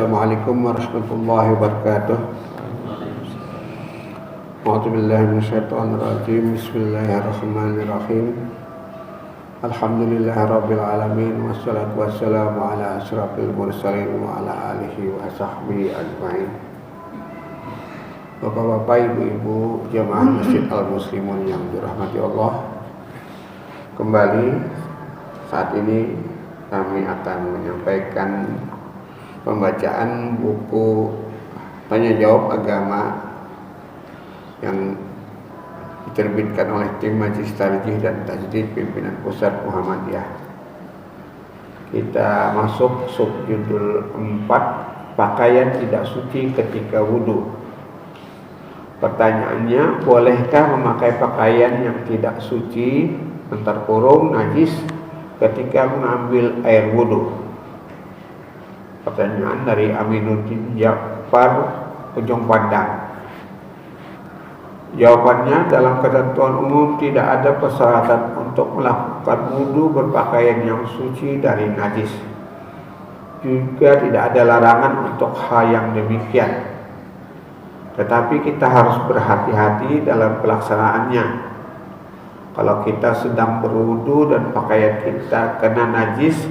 Assalamualaikum warahmatullahi wabarakatuh. A'udzubillahi minasyaitonirrajim. Bismillahirrahmanirrahim. Alhamdulillahirabbil alamin wassalatu wassalamu ala asyrafil mursalin wa ala alihi wa sahbihi ajmain. Bapak-bapak, ibu-ibu jamaah Masjid Al-Muslimun yang dirahmati Allah, kembali saat ini kami akan menyampaikan pembacaan buku tanya jawab agama yang diterbitkan oleh tim Majelis Tarjih dan Tajdid Pimpinan Pusat Muhammadiyah. Kita masuk subjudul 4, pakaian tidak suci ketika wudu. Pertanyaannya, bolehkah memakai pakaian yang tidak suci antar kurung najis ketika mengambil air wudu? Pertanyaan dari Aminuddin Ja'far, Ujung Pandang. Jawabannya, dalam ketentuan umum tidak ada persyaratan untuk melakukan wudu berpakaian yang suci dari najis. Juga tidak ada larangan untuk hal yang demikian. Tetapi kita harus berhati-hati dalam pelaksanaannya. Kalau kita sedang berwudu dan pakaian kita kena najis,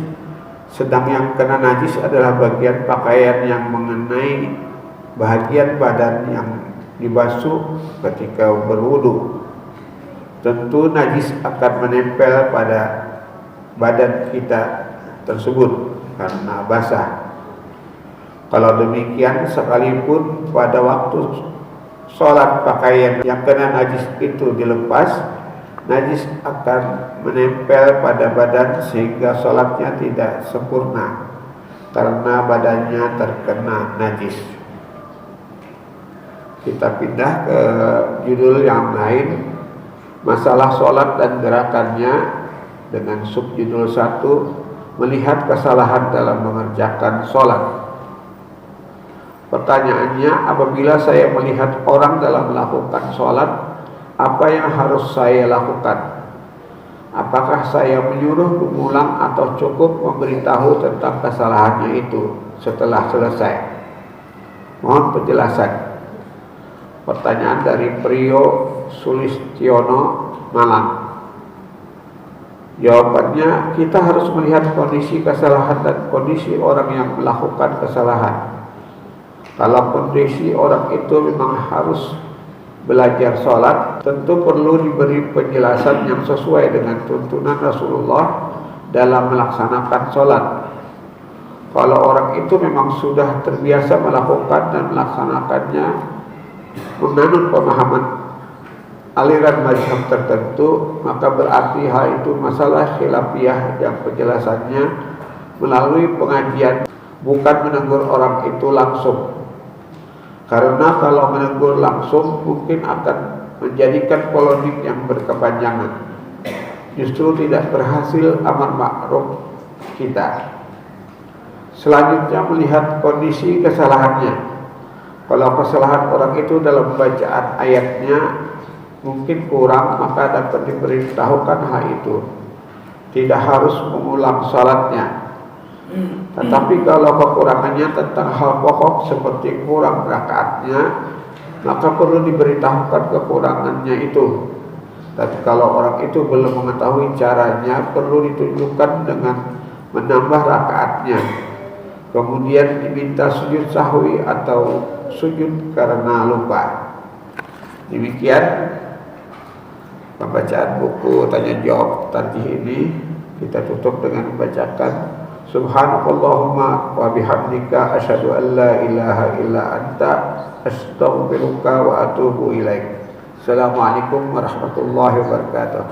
sedang yang kena najis adalah bagian pakaian yang mengenai bahagian badan yang dibasuh ketika berwudu, tentu najis akan menempel pada badan kita tersebut karena basah. Kalau demikian, sekalipun pada waktu sholat pakaian yang kena najis itu dilepas, najis akan menempel pada badan sehingga sholatnya tidak sempurna karena badannya terkena najis. Kita pindah ke judul yang lain, masalah sholat dan gerakannya, dengan subjudul 1, melihat kesalahan dalam mengerjakan sholat. Pertanyaannya, apabila saya melihat orang dalam melakukan sholat, apa yang harus saya lakukan? Apakah saya menyuruh mengulang atau cukup memberitahu tentang kesalahannya itu setelah selesai? Mohon penjelasan. Pertanyaan dari Priyo Sulistiono, Malang. Jawabannya, kita harus melihat kondisi kesalahan dan kondisi orang yang melakukan kesalahan. Kalau kondisi orang itu memang harus belajar sholat, tentu perlu diberi penjelasan yang sesuai dengan tuntunan Rasulullah dalam melaksanakan sholat. Kalau orang itu memang sudah terbiasa melakukan dan melaksanakannya menganut pemahaman aliran mazhab tertentu, maka berarti hal itu masalah khilafiyah yang penjelasannya melalui pengajian, bukan menegur orang itu langsung. Karena kalau menegur langsung mungkin akan menjadikan polemik yang berkepanjangan, justru tidak berhasil amar ma'ruf kita. Selanjutnya, melihat kondisi kesalahannya. Kalau kesalahan orang itu dalam bacaan ayatnya mungkin kurang, maka dapat diberitahukan hal itu. Tidak harus mengulang salatnya. Tetapi kalau kekurangannya tentang hal pokok seperti kurang rakaatnya, maka perlu diberitahukan kekurangannya itu. Tapi kalau orang itu belum mengetahui caranya, perlu ditunjukkan dengan menambah rakaatnya. Kemudian diminta sujud sahwi atau sujud karena lupa. Demikian pembacaan buku tanya jawab tarjih ini. Kita tutup dengan membacakan Subhanakallahumma wa bihamdika asyhadu an la ilaha illa anta astaghfiruka wa atubu ilaik. Assalamualaikum warahmatullahi wabarakatuh.